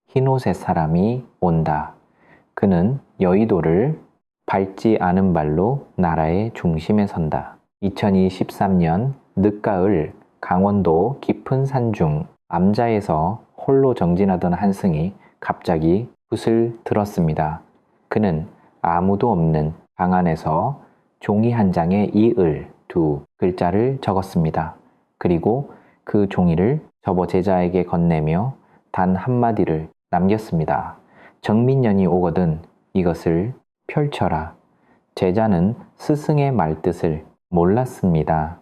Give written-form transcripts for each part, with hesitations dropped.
흰옷의 사람이 온다. 그는 여의도를 밟지 않은 발로 나라의 중심에 선다. 2023년 늦가을 강원도 깊은 산중 암자에서 홀로 정진하던 한승이 갑자기 붓을 들었습니다. 그는 아무도 없는 방 안에서 종이 한 장에 이을 두 글자를 적었습니다. 그리고 그 종이를 저보 제자에게 건네며 단 한마디를 남겼습니다. 정민년이 오거든 이것을 펼쳐라. 제자는 스승의 말뜻을 몰랐습니다.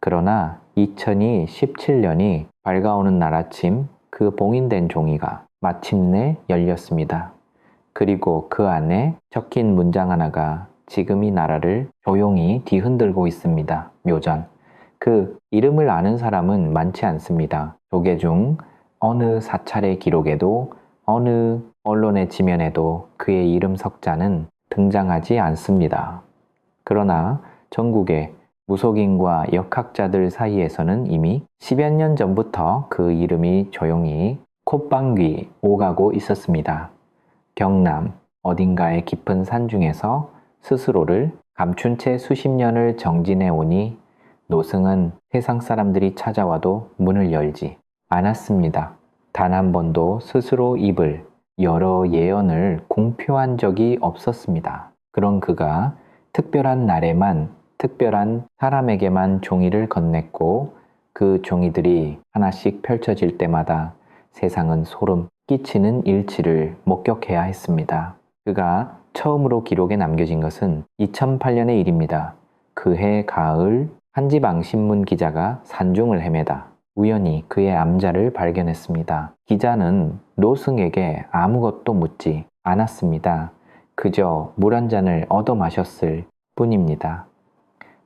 그러나 2017년이 밝아오는 날 아침 그 봉인된 종이가 마침내 열렸습니다. 그리고 그 안에 적힌 문장 하나가 지금 이 나라를 조용히 뒤흔들고 있습니다. 묘전. 그 이름을 아는 사람은 많지 않습니다. 조계 중 어느 사찰의 기록에도 어느 언론의 지면에도 그의 이름 석자는 등장하지 않습니다. 그러나 전국의 무속인과 역학자들 사이에서는 이미 10여 년 전부터 그 이름이 조용히 콧방귀 오가고 있었습니다. 경남 어딘가의 깊은 산중에서 스스로를 감춘 채 수십 년을 정진해 오니 노승은 세상 사람들이 찾아와도 문을 열지 않았습니다. 단 한 번도 스스로 입을 열어 예언을 공표한 적이 없었습니다. 그런 그가 특별한 날에만 특별한 사람에게만 종이를 건넸고 그 종이들이 하나씩 펼쳐질 때마다 세상은 소름 끼치는 일치를 목격해야 했습니다. 그가 처음으로 기록에 남겨진 것은 2008년의 일입니다. 그해 가을 한지방신문 기자가 산중을 헤매다 우연히 그의 암자를 발견했습니다. 기자는 노승에게 아무것도 묻지 않았습니다. 그저 물 한 잔을 얻어 마셨을 뿐입니다.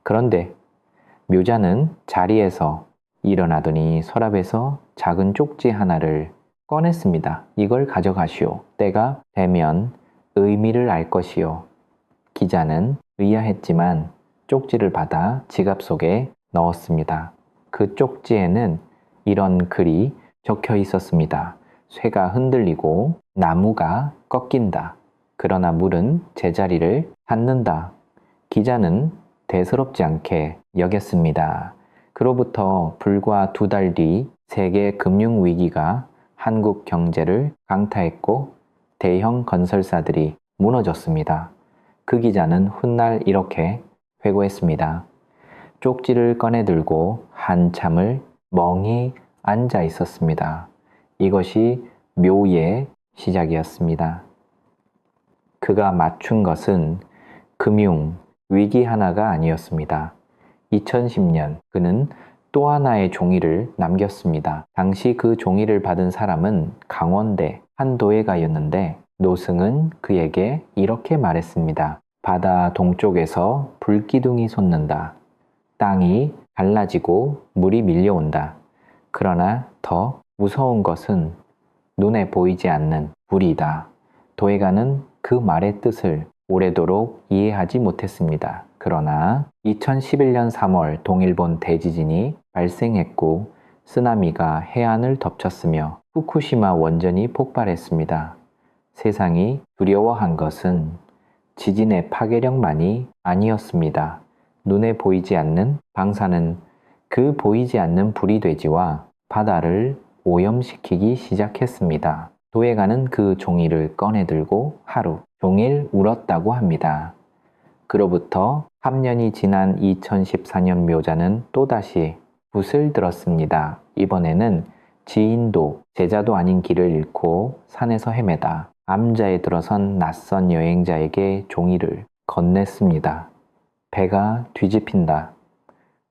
그런데 묘자는 자리에서 일어나더니 서랍에서 작은 쪽지 하나를 꺼냈습니다. 이걸 가져가시오. 때가 되면 의미를 알 것이요. 기자는 의아했지만 쪽지를 받아 지갑 속에 넣었습니다. 그 쪽지에는 이런 글이 적혀 있었습니다. 쇠가 흔들리고 나무가 꺾인다. 그러나 물은 제자리를 찾는다. 기자는 대수롭지 않게 여겼습니다. 그로부터 불과 2달 뒤 세계 금융위기가 한국 경제를 강타했고 대형 건설사들이 무너졌습니다. 그 기자는 훗날 이렇게 회고했습니다. 쪽지를 꺼내 들고 한참을 멍히 앉아 있었습니다. 이것이 묘의 시작이었습니다. 그가 맞춘 것은 금융 위기 하나가 아니었습니다. 2010년 그는 또 하나의 종이를 남겼습니다. 당시 그 종이를 받은 사람은 강원대 한 도예가였는데 노승은 그에게 이렇게 말했습니다. 바다 동쪽에서 불기둥이 솟는다. 땅이 갈라지고 물이 밀려온다. 그러나 더 무서운 것은 눈에 보이지 않는 불이다. 도예가는 그 말의 뜻을 오래도록 이해하지 못했습니다. 그러나 2011년 3월 동일본 대지진이 발생했고 쓰나미가 해안을 덮쳤으며 후쿠시마 원전이 폭발했습니다. 세상이 두려워한 것은 지진의 파괴력만이 아니었습니다. 눈에 보이지 않는 방사는 그 보이지 않는 불이 돼지와 바다를 오염시키기 시작했습니다. 도예가는 그 종이를 꺼내들고 하루 종일 울었다고 합니다. 그로부터 3년이 지난 2014년 묘자는 또다시 붓을 들었습니다. 이번에는 지인도 제자도 아닌 길을 잃고 산에서 헤매다 암자에 들어선 낯선 여행자에게 종이를 건넸습니다. 배가 뒤집힌다.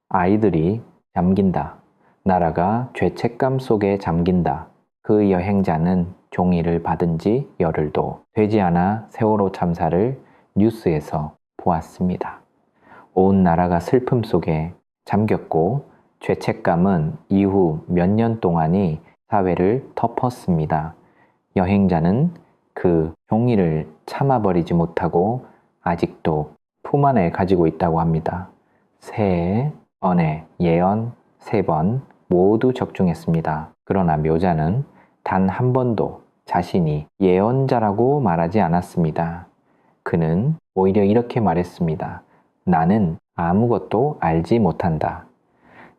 아이들이 잠긴다. 나라가 죄책감 속에 잠긴다. 그 여행자는 종이를 받은 지 열흘도 되지 않아 세월호 참사를 뉴스에서 보았습니다. 온 나라가 슬픔 속에 잠겼고 죄책감은 이후 몇 년 동안이 사회를 덮었습니다. 여행자는 그 종이를 참아버리지 못하고 아직도 품 안에 가지고 있다고 합니다. 세 번의 예언 3번 모두 적중했습니다. 그러나 묘자는 단 한 번도 자신이 예언자라고 말하지 않았습니다. 그는 오히려 이렇게 말했습니다. 나는 아무것도 알지 못한다.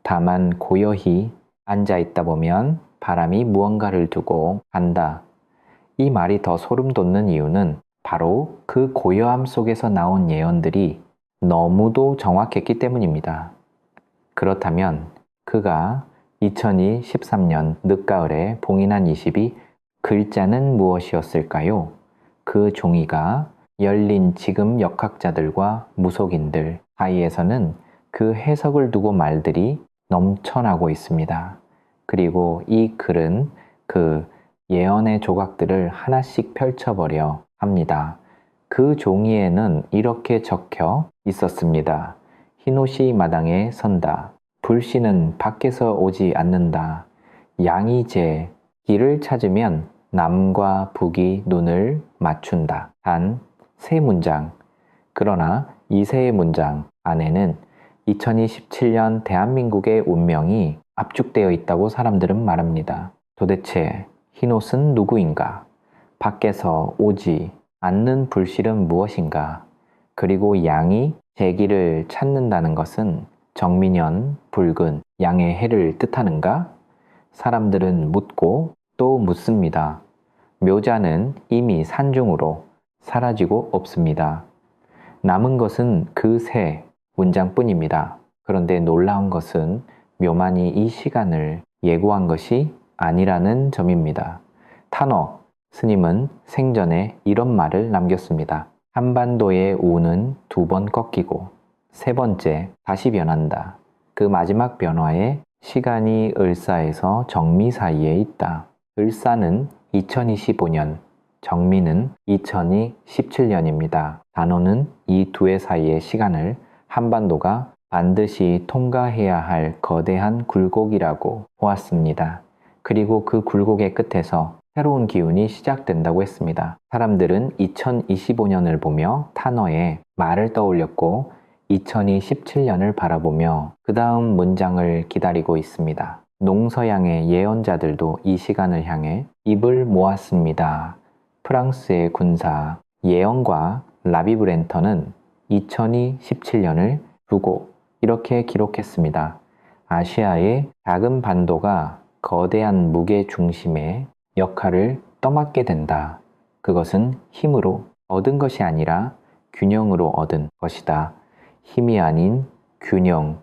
다만 고요히 앉아 있다 보면 바람이 무언가를 두고 간다. 이 말이 더 소름 돋는 이유는 바로 그 고요함 속에서 나온 예언들이 너무도 정확했기 때문입니다. 그렇다면 그가 2013년 늦가을에 봉인한 20이 글자는 무엇이었을까요? 그 종이가 열린 지금 역학자들과 무속인들 사이에서는 그 해석을 두고 말들이 넘쳐나고 있습니다. 그리고 이 글은 그 예언의 조각들을 하나씩 펼쳐버려 합니다. 그 종이에는 이렇게 적혀 있었습니다. 흰옷이 마당에 선다. 불씨는 밖에서 오지 않는다. 양이 제 길을 찾으면 남과 북이 눈을 맞춘다. 단 세 문장. 그러나 이 세 문장 안에는 2027년 대한민국의 운명이 압축되어 있다고 사람들은 말합니다. 도대체 흰옷은 누구인가? 밖에서 오지 않는 불씨는 무엇인가? 그리고 양이 제기를 찾는다는 것은 정민연, 붉은 양의 해를 뜻하는가? 사람들은 묻고 또 묻습니다. 묘자는 이미 산중으로 사라지고 없습니다. 남은 것은 그 세 문장뿐입니다. 그런데 놀라운 것은 묘만이 이 시간을 예고한 것이 아니라는 점입니다. 탄어 스님은 생전에 이런 말을 남겼습니다. 한반도의 우는 두 번 꺾이고 세 번째 다시 변한다. 그 마지막 변화에 시간이 을사에서 정미 사이에 있다. 을사는 2025년, 정미는 2017년입니다. 단어는 이 두 해 사이의 시간을 한반도가 반드시 통과해야 할 거대한 굴곡이라고 보았습니다. 그리고 그 굴곡의 끝에서 새로운 기운이 시작된다고 했습니다. 사람들은 2025년을 보며 탄어에 말을 떠올렸고 2017년을 바라보며 그 다음 문장을 기다리고 있습니다. 농서양의 예언자들도 이 시간을 향해 입을 모았습니다. 프랑스의 군사 예언과 라비브렌터는 2017년을 두고 이렇게 기록했습니다. 아시아의 작은 반도가 거대한 무게 중심의 역할을 떠맡게 된다. 그것은 힘으로 얻은 것이 아니라 균형으로 얻은 것이다. 힘이 아닌 균형.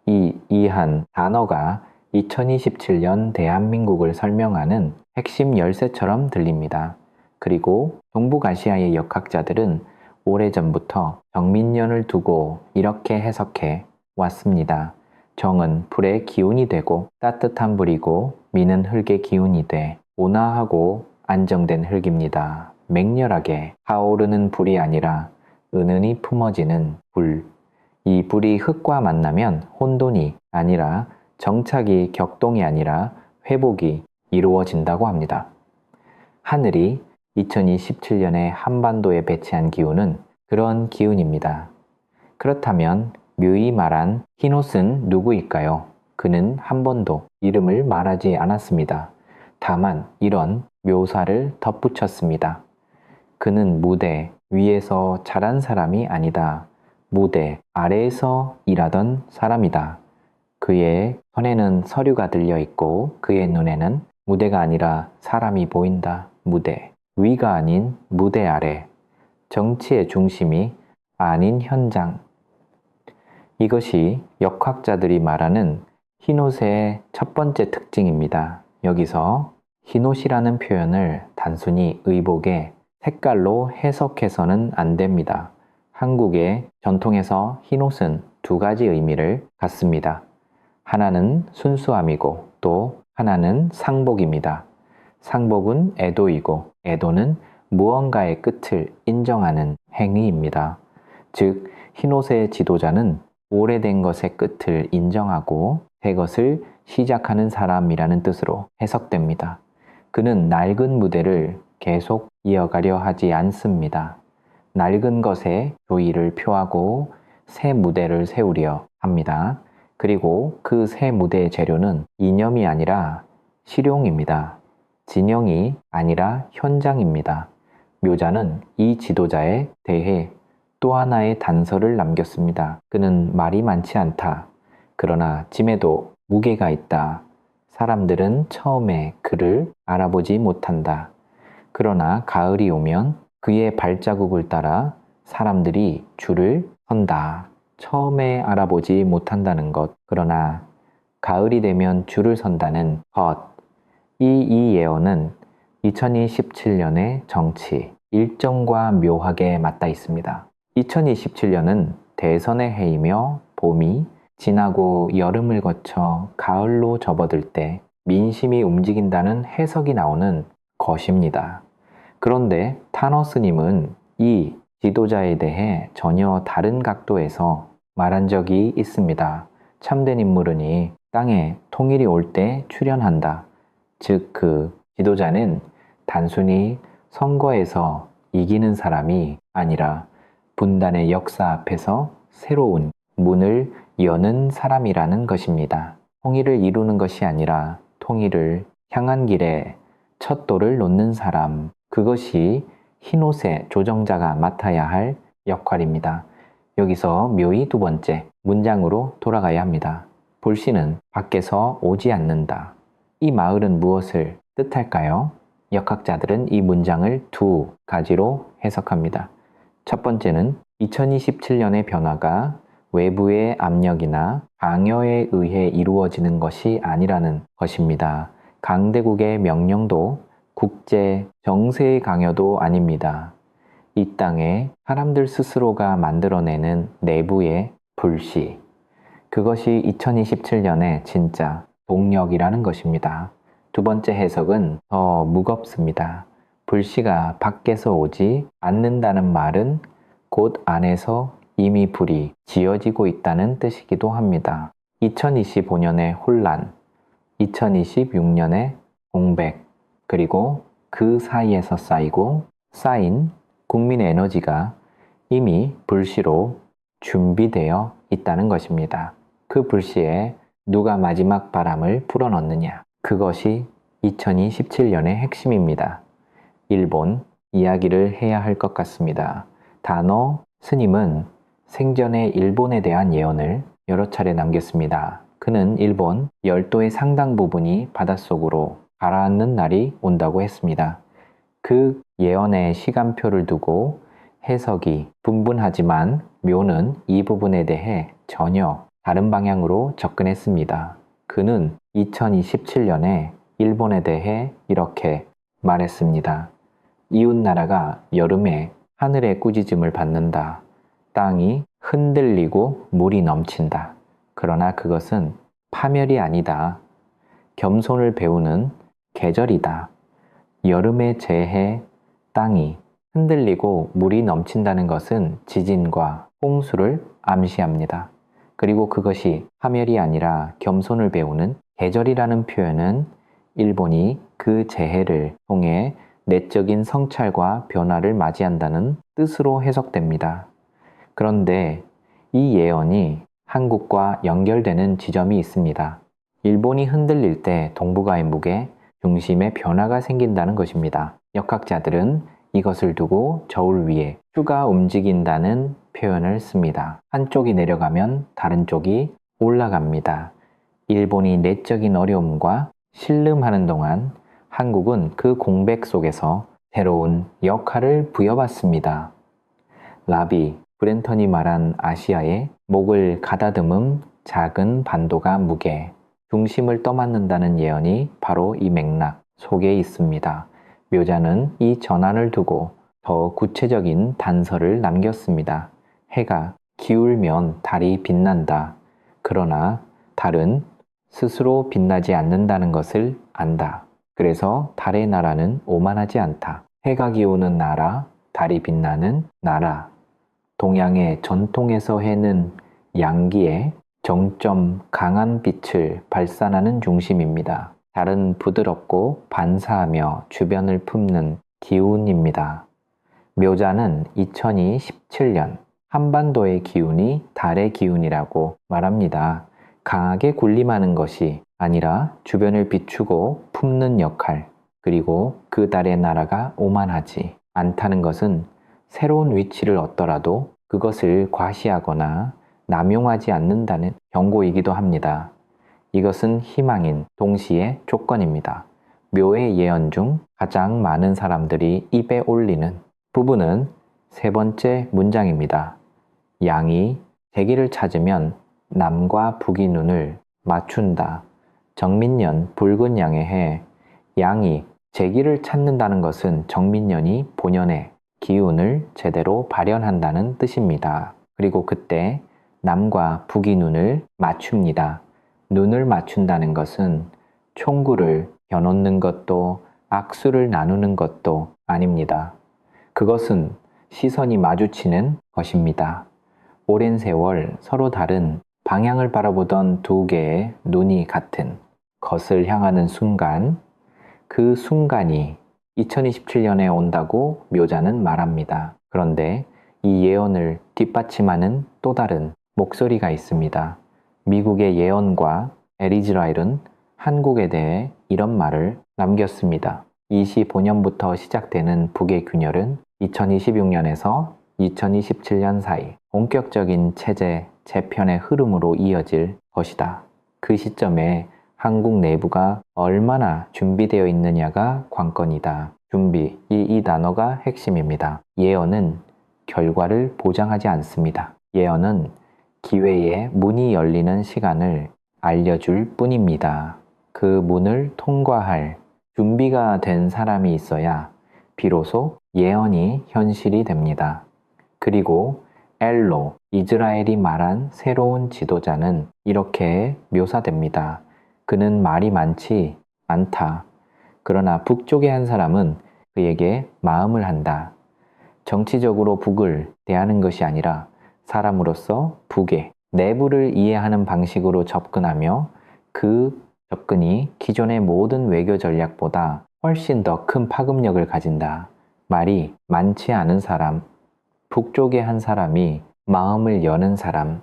이 한 단어가 2027년 대한민국을 설명하는 핵심 열쇠처럼 들립니다. 그리고 동북아시아의 역학자들은 오래전부터 정민년을 두고 이렇게 해석해 왔습니다. 정은 불의 기운이 되고 따뜻한 불이고 미는 흙의 기운이 돼 온화하고 안정된 흙입니다. 맹렬하게 타오르는 불이 아니라 은은히 품어지는 불. 이 불이 흙과 만나면 혼돈이 아니라 정착이 격동이 아니라 회복이 이루어진다고 합니다. 하늘이 2027년에 한반도에 배치한 기운은 그런 기운입니다. 그렇다면 묘히 말한 흰옷은 누구일까요? 그는 한 번도 이름을 말하지 않았습니다. 다만 이런 묘사를 덧붙였습니다. 그는 무대 위에서 자란 사람이 아니다. 무대 아래에서 일하던 사람이다. 그의 손에는 서류가 들려 있고 그의 눈에는 무대가 아니라 사람이 보인다. 무대 위가 아닌 무대 아래. 정치의 중심이 아닌 현장. 이것이 역학자들이 말하는 흰옷의 첫 번째 특징입니다. 여기서 흰옷이라는 표현을 단순히 의복의 색깔로 해석해서는 안 됩니다. 한국의 전통에서 흰옷은 두 가지 의미를 갖습니다. 하나는 순수함이고 또 하나는 상복입니다. 상복은 애도이고 애도는 무언가의 끝을 인정하는 행위입니다. 즉, 흰옷의 지도자는 오래된 것의 끝을 인정하고 새 것을 시작하는 사람이라는 뜻으로 해석됩니다. 그는 낡은 무대를 계속 이어가려 하지 않습니다. 낡은 것에 조의를 표하고 새 무대를 세우려 합니다. 그리고 그 새 무대의 재료는 이념이 아니라 실용입니다. 진영이 아니라 현장입니다. 묘자는 이 지도자에 대해 또 하나의 단서를 남겼습니다. 그는 말이 많지 않다. 그러나 짐에도 무게가 있다. 사람들은 처음에 그를 알아보지 못한다. 그러나 가을이 오면 그의 발자국을 따라 사람들이 줄을 선다. 처음에 알아보지 못한다는 것. 그러나 가을이 되면 줄을 선다는 것. 이 예언은 2027년의 정치, 일정과 묘하게 맞닿아 있습니다. 2027년은 대선의 해이며 봄이 지나고 여름을 거쳐 가을로 접어들 때 민심이 움직인다는 해석이 나오는 것입니다. 그런데 타너스님은 이 지도자에 대해 전혀 다른 각도에서 말한 적이 있습니다. 참된 인물은이 땅에 통일이 올 때 출현한다. 즉 그 지도자는 단순히 선거에서 이기는 사람이 아니라 분단의 역사 앞에서 새로운 문을 여는 사람이라는 것입니다. 통일을 이루는 것이 아니라 통일을 향한 길에 첫 돌을 놓는 사람, 그것이 흰옷의 조정자가 맡아야 할 역할입니다. 여기서 묘의 두 번째 문장으로 돌아가야 합니다. 불씨는 밖에서 오지 않는다. 이 마을은 무엇을 뜻할까요? 역학자들은 이 문장을 두 가지로 해석합니다. 첫 번째는 2027년의 변화가 외부의 압력이나 강요에 의해 이루어지는 것이 아니라는 것입니다. 강대국의 명령도 국제 정세의 강요도 아닙니다. 이 땅에 사람들 스스로가 만들어내는 내부의 불씨, 그것이 2027년의 진짜 동력이라는 것입니다. 두 번째 해석은 더 무겁습니다. 불씨가 밖에서 오지 않는다는 말은 곧 안에서 이미 불이 지어지고 있다는 뜻이기도 합니다. 2025년의 혼란, 2026년의 공백, 그리고 그 사이에서 쌓인 국민의 에너지가 이미 불씨로 준비되어 있다는 것입니다. 그 불씨에 누가 마지막 바람을 불어넣느냐, 그것이 2027년의 핵심입니다. 일본 이야기를 해야 할 것 같습니다. 다너 스님은 생전에 일본에 대한 예언을 여러 차례 남겼습니다. 그는 일본 열도의 상당 부분이 바닷속으로 가라앉는 날이 온다고 했습니다. 그 예언의 시간표를 두고 해석이 분분하지만 묘는 이 부분에 대해 전혀 다른 방향으로 접근했습니다. 그는 2027년에 일본에 대해 이렇게 말했습니다. 이웃나라가 여름에 하늘의 꾸짖음을 받는다. 땅이 흔들리고 물이 넘친다. 그러나 그것은 파멸이 아니다. 겸손을 배우는 계절이다. 여름의 재해, 땅이 흔들리고 물이 넘친다는 것은 지진과 홍수를 암시합니다. 그리고 그것이 파멸이 아니라 겸손을 배우는 계절이라는 표현은 일본이 그 재해를 통해 내적인 성찰과 변화를 맞이한다는 뜻으로 해석됩니다. 그런데 이 예언이 한국과 연결되는 지점이 있습니다. 일본이 흔들릴 때 동북아의 무게, 중심에 변화가 생긴다는 것입니다. 역학자들은 이것을 두고 저울 위에 추가 움직인다는 표현을 씁니다. 한쪽이 내려가면 다른 쪽이 올라갑니다. 일본이 내적인 어려움과 신름하는 동안 한국은 그 공백 속에서 새로운 역할을 부여받습니다. 라비 브렌턴이 말한 아시아의 목을 가다듬은 작은 반도가 무게, 중심을 떠맡는다는 예언이 바로 이 맥락 속에 있습니다. 묘자는 이 전환을 두고 더 구체적인 단서를 남겼습니다. 해가 기울면 달이 빛난다. 그러나 달은 스스로 빛나지 않는다는 것을 안다. 그래서 달의 나라는 오만하지 않다. 해가 기우는 나라, 달이 빛나는 나라. 동양의 전통에서 해는 양기의 정점 강한 빛을 발산하는 중심입니다. 달은 부드럽고 반사하며 주변을 품는 기운입니다. 묘자는 2027년 한반도의 기운이 달의 기운이라고 말합니다. 강하게 군림하는 것이 아니라 주변을 비추고 품는 역할, 그리고 그 달의 나라가 오만하지 않다는 것은 새로운 위치를 얻더라도 그것을 과시하거나 남용하지 않는다는 경고이기도 합니다. 이것은 희망인 동시에 조건입니다. 묘의 예언 중 가장 많은 사람들이 입에 올리는 부분은 세 번째 문장입니다. 양이 제기를 찾으면 남과 북이 눈을 맞춘다. 정민년 붉은 양의 해. 양이 제기를 찾는다는 것은 정민년이 본연의 기운을 제대로 발현한다는 뜻입니다. 그리고 그때 남과 북이 눈을 맞춥니다. 눈을 맞춘다는 것은 총구를 겨놓는 것도 악수를 나누는 것도 아닙니다. 그것은 시선이 마주치는 것입니다. 오랜 세월 서로 다른 방향을 바라보던 두 개의 눈이 같은 것을 향하는 순간, 그 순간이 2027년에 온다고 묘자는 말합니다. 그런데 이 예언을 뒷받침하는 또 다른 목소리가 있습니다. 미국의 예언가 에리즈라일은 한국에 대해 이런 말을 남겼습니다. 25년부터 시작되는 북의 균열은 2026년에서 2027년 사이 본격적인 체제 재편의 흐름으로 이어질 것이다. 그 시점에 한국 내부가 얼마나 준비되어 있느냐가 관건이다. 준비, 이 단어가 핵심입니다. 예언은 결과를 보장하지 않습니다. 예언은 기회의 문이 열리는 시간을 알려줄 뿐입니다. 그 문을 통과할 준비가 된 사람이 있어야 비로소 예언이 현실이 됩니다. 그리고 엘로, 이스라엘이 말한 새로운 지도자는 이렇게 묘사됩니다. 그는 말이 많지 않다. 그러나 북쪽의 한 사람은 그에게 마음을 한다. 정치적으로 북을 대하는 것이 아니라 사람으로서 북의 내부를 이해하는 방식으로 접근하며 그 접근이 기존의 모든 외교 전략보다 훨씬 더 큰 파급력을 가진다. 말이 많지 않은 사람, 북쪽의 한 사람이 마음을 여는 사람,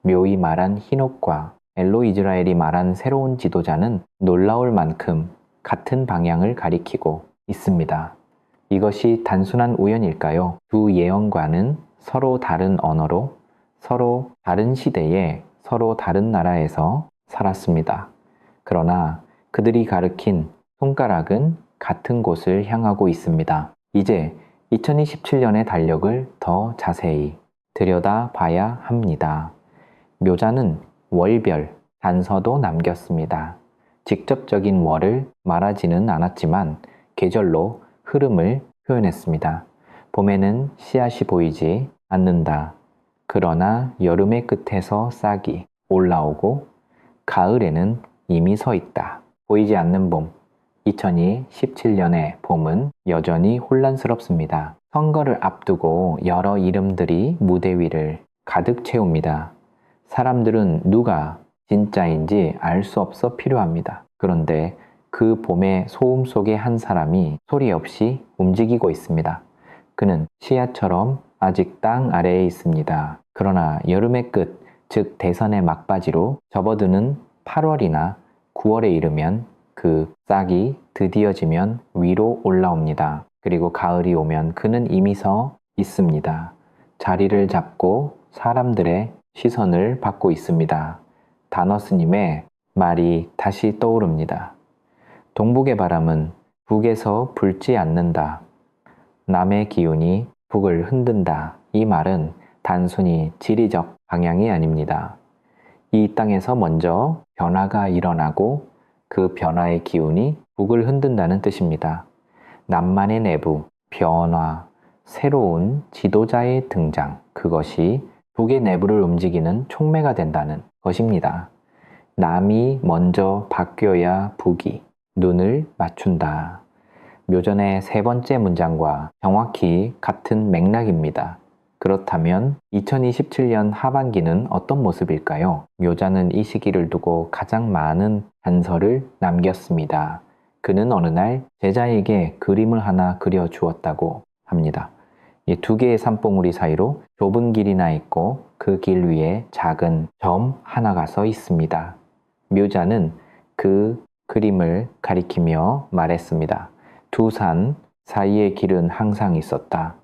묘히 말한 히녹과 엘로 이스라엘이 말한 새로운 지도자는 놀라울 만큼 같은 방향을 가리키고 있습니다. 이것이 단순한 우연일까요? 두 예언과는 서로 다른 언어로, 서로 다른 시대에, 서로 다른 나라에서 살았습니다. 그러나 그들이 가리킨 손가락은 같은 곳을 향하고 있습니다. 이제 2027년의 달력을 더 자세히 들여다봐야 합니다. 묘자는 월별 단서도 남겼습니다. 직접적인 월을 말하지는 않았지만 계절로 흐름을 표현했습니다. 봄에는 씨앗이 보이지 않는다. 그러나 여름의 끝에서 싹이 올라오고 가을에는 이미 서 있다. 보이지 않는 봄. 2017년의 봄은 여전히 혼란스럽습니다. 선거를 앞두고 여러 이름들이 무대 위를 가득 채웁니다. 사람들은 누가 진짜인지 알 수 없어 필요합니다. 그런데 그 봄의 소음 속의 한 사람이 소리 없이 움직이고 있습니다. 그는 씨앗처럼 아직 땅 아래에 있습니다. 그러나 여름의 끝, 즉 대선의 막바지로 접어드는 8월이나 9월에 이르면 그 싹이 드디어 지면 위로 올라옵니다. 그리고 가을이 오면 그는 이미 서 있습니다. 자리를 잡고 사람들의 시선을 받고 있습니다. 다너스님의 말이 다시 떠오릅니다. 동북의 바람은 북에서 불지 않는다. 남의 기운이 북을 흔든다. 이 말은 단순히 지리적 방향이 아닙니다. 이 땅에서 먼저 변화가 일어나고 그 변화의 기운이 북을 흔든다는 뜻입니다. 남만의 내부, 변화, 새로운 지도자의 등장, 그것이 북의 내부를 움직이는 촉매가 된다는 것입니다. 남이 먼저 바뀌어야 북이 눈을 맞춘다. 묘전의 세 번째 문장과 정확히 같은 맥락입니다. 그렇다면 2027년 하반기는 어떤 모습일까요? 묘자는 이 시기를 두고 가장 많은 단서를 남겼습니다. 그는 어느 날 제자에게 그림을 하나 그려 주었다고 합니다. 이 두 개의 산봉우리 사이로 좁은 길이 나 있고 그 길 위에 작은 점 하나가 서 있습니다. 묘자는 그 그림을 가리키며 말했습니다. 두 산 사이의 길은 항상 있었다.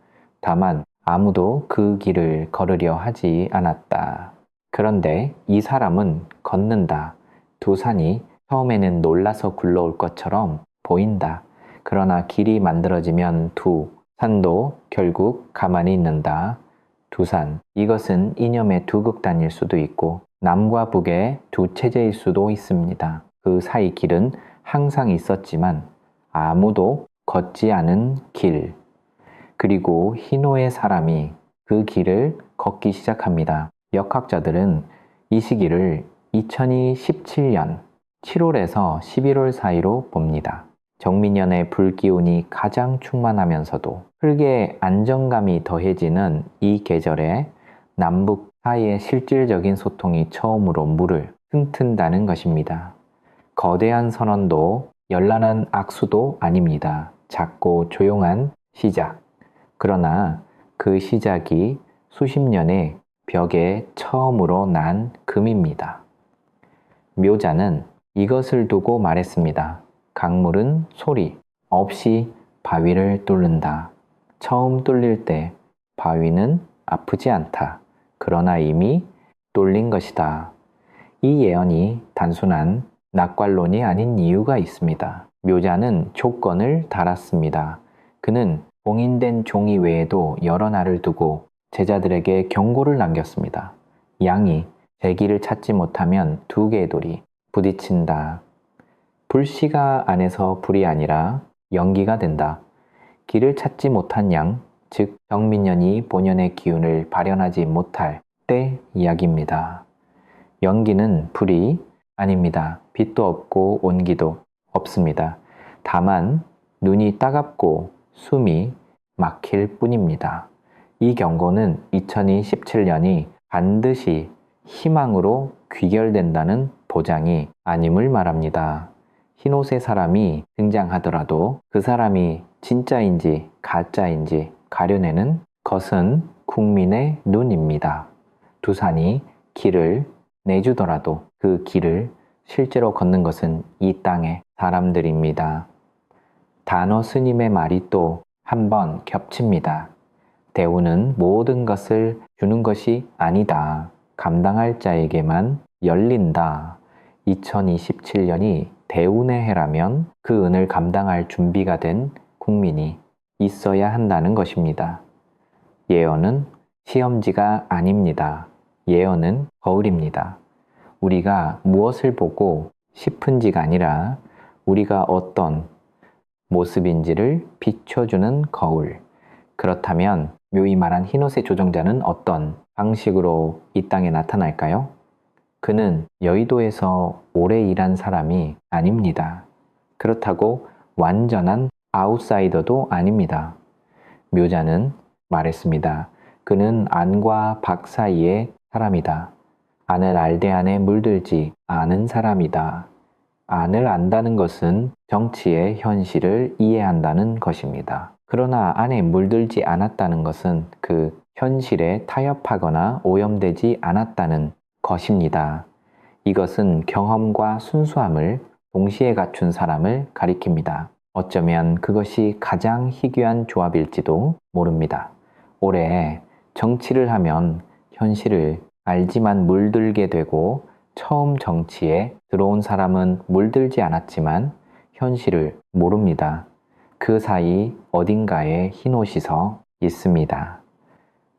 다만 아무도 그 길을 걸으려 하지 않았다. 그런데 이 사람은 걷는다. 두 산이 처음에는 놀라서 굴러올 것처럼 보인다. 그러나 길이 만들어지면 두 산도 결국 가만히 있는다. 두 산. 이것은 이념의 두 극단일 수도 있고 남과 북의 두 체제일 수도 있습니다. 그 사이 길은 항상 있었지만 아무도 걷지 않은 길. 그리고 희노의 사람이 그 길을 걷기 시작합니다. 역학자들은 이 시기를 2017년 7월에서 11월 사이로 봅니다. 정민년의 불기운이 가장 충만하면서도 흙의 안정감이 더해지는 이 계절에 남북 사이의 실질적인 소통이 처음으로 물을 틈튼다는 것입니다. 거대한 선언도 연란한 악수도 아닙니다. 작고 조용한 시작. 그러나 그 시작이 수십 년의 벽에 처음으로 난 금입니다. 묘자는 이것을 두고 말했습니다. 강물은 소리 없이 바위를 뚫는다. 처음 뚫릴 때 바위는 아프지 않다. 그러나 이미 뚫린 것이다. 이 예언이 단순한 낙관론이 아닌 이유가 있습니다. 묘자는 조건을 달았습니다. 그는 봉인된 종이 외에도 여러 날을 두고 제자들에게 경고를 남겼습니다. 양이 제 길을 찾지 못하면 두 개의 돌이 부딪힌다. 불씨가 안에서 불이 아니라 연기가 된다. 길을 찾지 못한 양, 즉 정민년이 본연의 기운을 발현하지 못할 때 이야기입니다. 연기는 불이 아닙니다. 빛도 없고 온기도 없습니다. 다만 눈이 따갑고 숨이 막힐 뿐입니다. 이 경고는 2017년이 반드시 희망으로 귀결된다는 보장이 아님을 말합니다. 흰옷의 사람이 등장하더라도 그 사람이 진짜인지 가짜인지 가려내는 것은 국민의 눈입니다. 두 산이 길을 내주더라도 그 길을 실제로 걷는 것은 이 땅의 사람들입니다. 단어 스님의 말이 또 한 번 겹칩니다. 대우는 모든 것을 주는 것이 아니다. 감당할 자에게만 열린다. 2027년이 대운의 해라면 그 은을 감당할 준비가 된 국민이 있어야 한다는 것입니다. 예언은 시험지가 아닙니다. 예언은 거울입니다. 우리가 무엇을 보고 싶은지가 아니라 우리가 어떤 모습인지를 비춰주는 거울. 그렇다면 묘히 말한 흰옷의 조정자는 어떤 방식으로 이 땅에 나타날까요? 그는 여의도에서 오래 일한 사람이 아닙니다. 그렇다고 완전한 아웃사이더도 아닙니다. 묘자는 말했습니다. 그는 안과 박 사이의 사람이다. 안을 알되 안에 물들지 않은 사람이다. 안을 안다는 것은 정치의 현실을 이해한다는 것입니다. 그러나 안에 물들지 않았다는 것은 그 현실에 타협하거나 오염되지 않았다는 것입니다. 이것은 경험과 순수함을 동시에 갖춘 사람을 가리킵니다. 어쩌면 그것이 가장 희귀한 조합일지도 모릅니다. 올해 정치를 하면 현실을 알지만 물들게 되고 처음 정치에 들어온 사람은 물들지 않았지만 현실을 모릅니다. 그 사이 어딘가에 흰옷이 서 있습니다.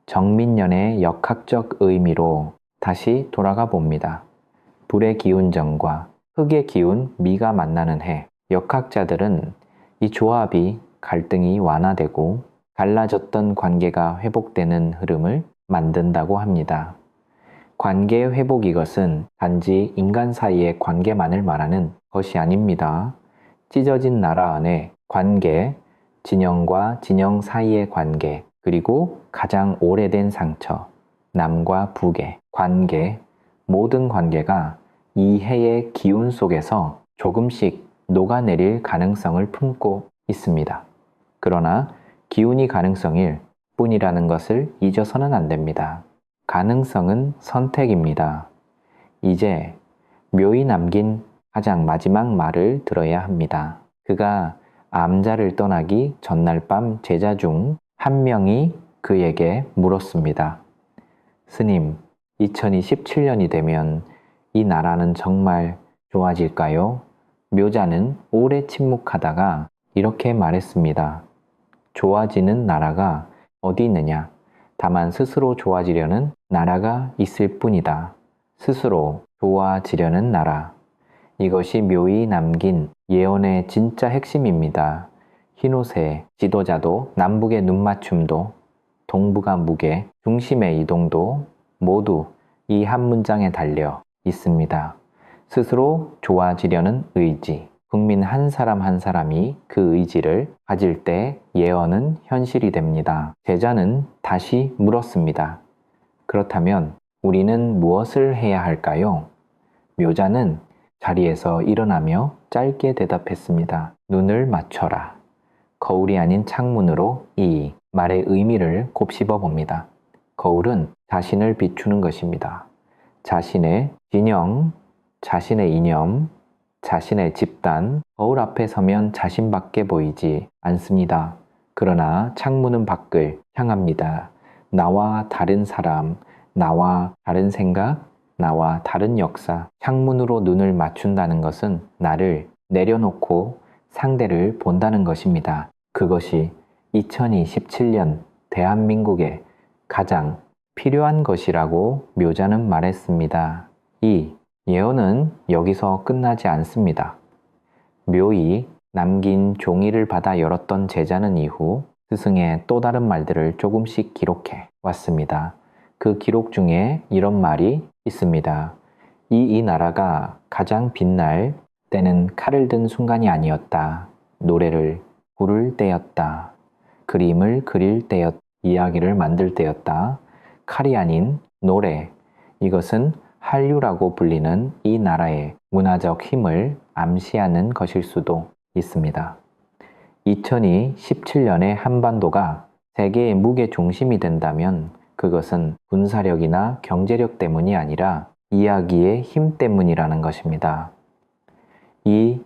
정민년의 역학적 의미로 다시 돌아가 봅니다. 불의 기운 정과 흙의 기운 미가 만나는 해. 역학자들은 이 조합이 갈등이 완화되고 갈라졌던 관계가 회복되는 흐름을 만든다고 합니다. 관계의 회복 이것은 단지 인간 사이의 관계만을 말하는 것이 아닙니다. 찢어진 나라 안에 관계, 진영과 진영 사이의 관계, 그리고 가장 오래된 상처, 남과 북의 관계, 모든 관계가 이 해의 기운 속에서 조금씩 녹아내릴 가능성을 품고 있습니다. 그러나 기운이 가능성일 뿐이라는 것을 잊어서는 안 됩니다. 가능성은 선택입니다. 이제 묘히 남긴 가장 마지막 말을 들어야 합니다. 그가 암자를 떠나기 전날 밤 제자 중 한 명이 그에게 물었습니다. 스님, 2017년이 되면 이 나라는 정말 좋아질까요? 묘자는 오래 침묵하다가 이렇게 말했습니다. 좋아지는 나라가 어디 있느냐? 다만 스스로 좋아지려는 나라가 있을 뿐이다. 스스로 좋아지려는 나라. 이것이 묘히 남긴 예언의 진짜 핵심입니다. 흰옷의 지도자도 남북의 눈맞춤도 동북아 무게, 중심의 이동도 모두 이 한 문장에 달려 있습니다. 스스로 좋아지려는 의지. 국민 한 사람 한 사람이 그 의지를 가질 때 예언은 현실이 됩니다. 제자는 다시 물었습니다. 그렇다면 우리는 무엇을 해야 할까요? 묘자는 자리에서 일어나며 짧게 대답했습니다. 눈을 맞춰라. 거울이 아닌 창문으로 이 말의 의미를 곱씹어 봅니다. 거울은 자신을 비추는 것입니다. 자신의 진영, 자신의 이념, 자신의 집단, 거울 앞에 서면 자신밖에 보이지 않습니다. 그러나 창문은 밖을 향합니다. 나와 다른 사람, 나와 다른 생각, 나와 다른 역사. 창문으로 눈을 맞춘다는 것은 나를 내려놓고 상대를 본다는 것입니다. 그것이 2027년 대한민국에 가장 필요한 것이라고 묘자는 말했습니다. 이 예언은 여기서 끝나지 않습니다. 묘히 남긴 종이를 받아 열었던 제자는 이후 스승의 또 다른 말들을 조금씩 기록해 왔습니다. 그 기록 중에 이런 말이 있습니다. 이 나라가 가장 빛날 때는 칼을 든 순간이 아니었다. 노래를 부를 때였다. 그림을 그릴 때였다. 이야기를 만들 때였다. 칼이 아닌 노래. 이것은 한류라고 불리는 이 나라의 문화적 힘을 암시하는 것일 수도 있습니다. 2017년에 한반도가 세계의 무게 중심이 된다면 그것은 군사력이나 경제력 때문이 아니라 이야기의 힘 때문이라는 것입니다. 이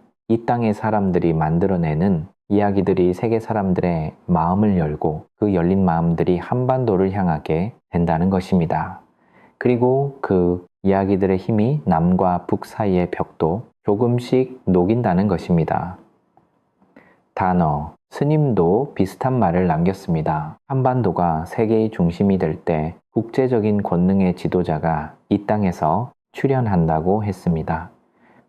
땅의 사람들이 만들어내는 이야기들이 세계 사람들의 마음을 열고 그 열린 마음들이 한반도를 향하게 된다는 것입니다. 그리고 그 이야기들의 힘이 남과 북 사이의 벽도 조금씩 녹인다는 것입니다. 단어, 스님도 비슷한 말을 남겼습니다. 한반도가 세계의 중심이 될 때 국제적인 권능의 지도자가 이 땅에서 출현한다고 했습니다.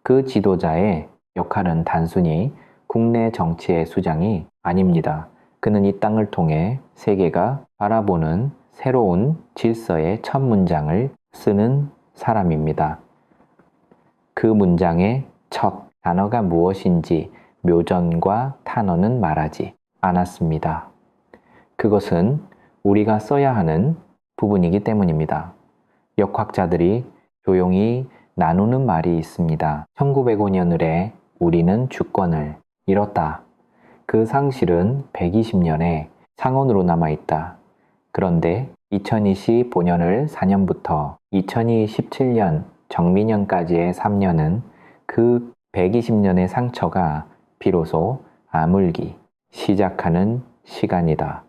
그 지도자의 역할은 단순히 국내 정치의 수장이 아닙니다. 그는 이 땅을 통해 세계가 바라보는 새로운 질서의 첫 문장을 쓰는 사람입니다. 그 문장의 첫 단어가 무엇인지 묘전과 탄어는 말하지 않았습니다. 그것은 우리가 써야 하는 부분이기 때문입니다. 역학자들이 조용히 나누는 말이 있습니다. 1905년을에 우리는 주권을 잃었다. 그 상실은 120년의 상언으로 남아있다. 그런데 2025년을 4년부터 2027년 정민년까지의 3년은 그 120년의 상처가 비로소 아물기 시작하는 시간이다.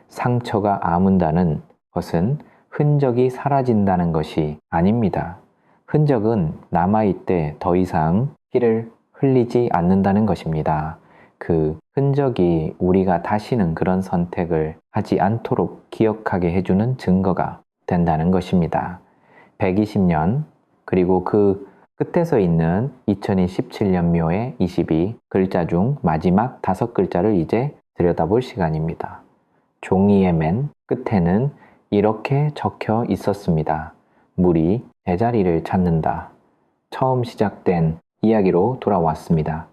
상처가 아문다는 것은 흔적이 사라진다는 것이 아닙니다. 흔적은 남아있되 더 이상 피를 흘리지 않는다는 것입니다. 그 흔적이 우리가 다시는 그런 선택을 하지 않도록 기억하게 해주는 증거가 된다는 것입니다. 120년 그리고 그 끝에 서 있는 2017년 묘의 22 글자 중 마지막 5글자를 이제 들여다볼 시간입니다. 종이의 맨 끝에는 이렇게 적혀 있었습니다. 물이 제자리를 찾는다. 처음 시작된 이야기로 돌아왔습니다.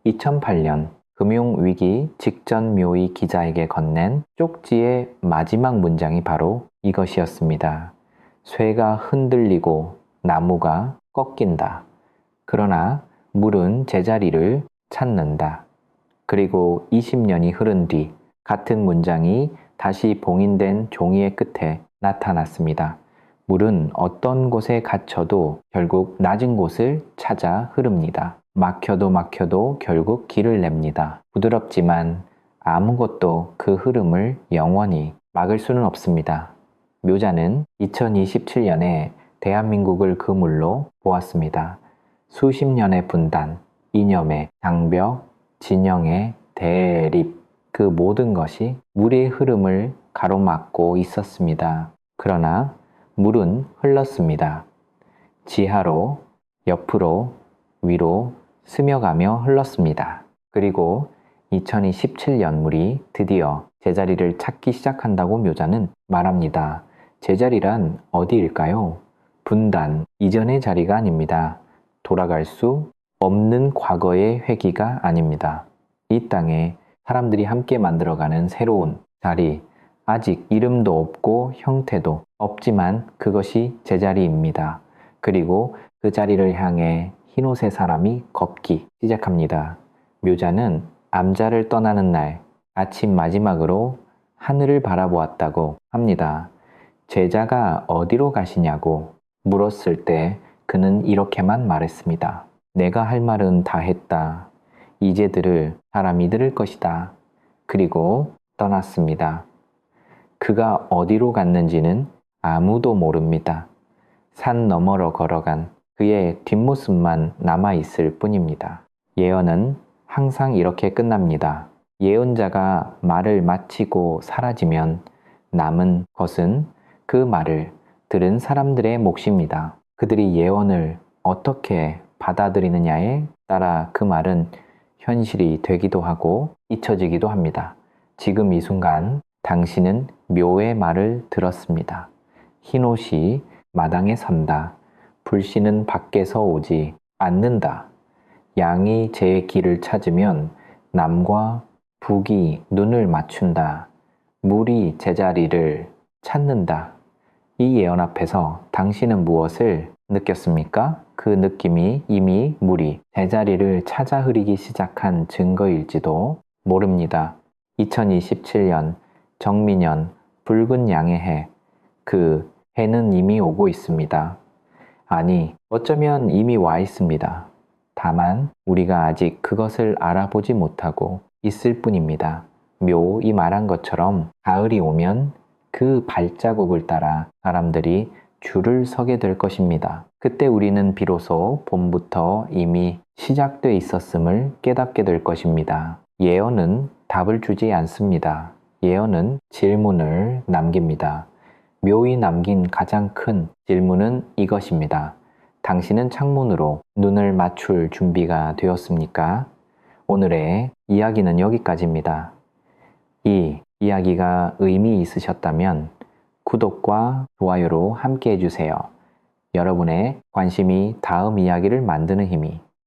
2008년 금융위기 직전 묘의 기자에게 건넨 쪽지의 마지막 문장이 바로 이것이었습니다. 쇠가 흔들리고 나무가 꺾인다. 그러나 물은 제자리를 찾는다. 그리고 20년이 흐른 뒤 같은 문장이 다시 봉인된 종이의 끝에 나타났습니다. 물은 어떤 곳에 갇혀도 결국 낮은 곳을 찾아 흐릅니다. 막혀도 결국 길을 냅니다. 부드럽지만 아무것도 그 흐름을 영원히 막을 수는 없습니다. 묘자는 2027년에 대한민국을 그물로 보았습니다. 수십 년의 분단, 이념의 장벽, 진영의 대립, 그 모든 것이 물의 흐름을 가로막고 있었습니다. 그러나 물은 흘렀습니다. 지하로, 옆으로, 위로 스며가며 흘렀습니다. 그리고 2027년 물이 드디어 제자리를 찾기 시작한다고 묘자는 말합니다. 제자리란 어디일까요? 분단, 이전의 자리가 아닙니다. 돌아갈 수 없는 과거의 회귀가 아닙니다. 이 땅에 사람들이 함께 만들어가는 새로운 자리, 아직 이름도 없고 형태도 없지만 그것이 제자리입니다. 그리고 그 자리를 향해 흰옷의 사람이 걷기 시작합니다. 묘자는 암자를 떠나는 날 아침 마지막으로 하늘을 바라보았다고 합니다. 제자가 어디로 가시냐고 물었을 때 그는 이렇게만 말했습니다. 내가 할 말은 다 했다. 이제 들을 사람이 들을 것이다. 그리고 떠났습니다. 그가 어디로 갔는지는 아무도 모릅니다. 산 너머로 걸어간 그의 뒷모습만 남아있을 뿐입니다. 예언은 항상 이렇게 끝납니다. 예언자가 말을 마치고 사라지면 남은 것은 그 말을 들은 사람들의 몫입니다. 그들이 예언을 어떻게 받아들이느냐에 따라 그 말은 현실이 되기도 하고 잊혀지기도 합니다. 지금 이 순간 당신은 묘의 말을 들었습니다. 흰옷이 마당에 선다. 불씨는 밖에서 오지 않는다. 양이 제 길을 찾으면 남과 북이 눈을 맞춘다. 물이 제자리를 찾는다. 이 예언 앞에서 당신은 무엇을 느꼈습니까? 그 느낌이 이미 물이 제자리를 찾아 흐르기 시작한 증거일지도 모릅니다. 2027년 정민년 붉은 양의 해, 그 해는 이미 오고 있습니다. 아니, 어쩌면 이미 와 있습니다. 다만 우리가 아직 그것을 알아보지 못하고 있을 뿐입니다. 묘이 말한 것처럼 가을이 오면 그 발자국을 따라 사람들이 줄을 서게 될 것입니다. 그때 우리는 비로소 봄부터 이미 시작돼 있었음을 깨닫게 될 것입니다. 예언은 답을 주지 않습니다. 예언은 질문을 남깁니다. 묘히 남긴 가장 큰 질문은 이것입니다. 당신은 창문으로 눈을 맞출 준비가 되었습니까? 오늘의 이야기는 여기까지입니다. 이 이야기가 의미 있으셨다면 구독과 좋아요로 함께 해주세요. 여러분의 관심이 다음 이야기를 만드는 힘이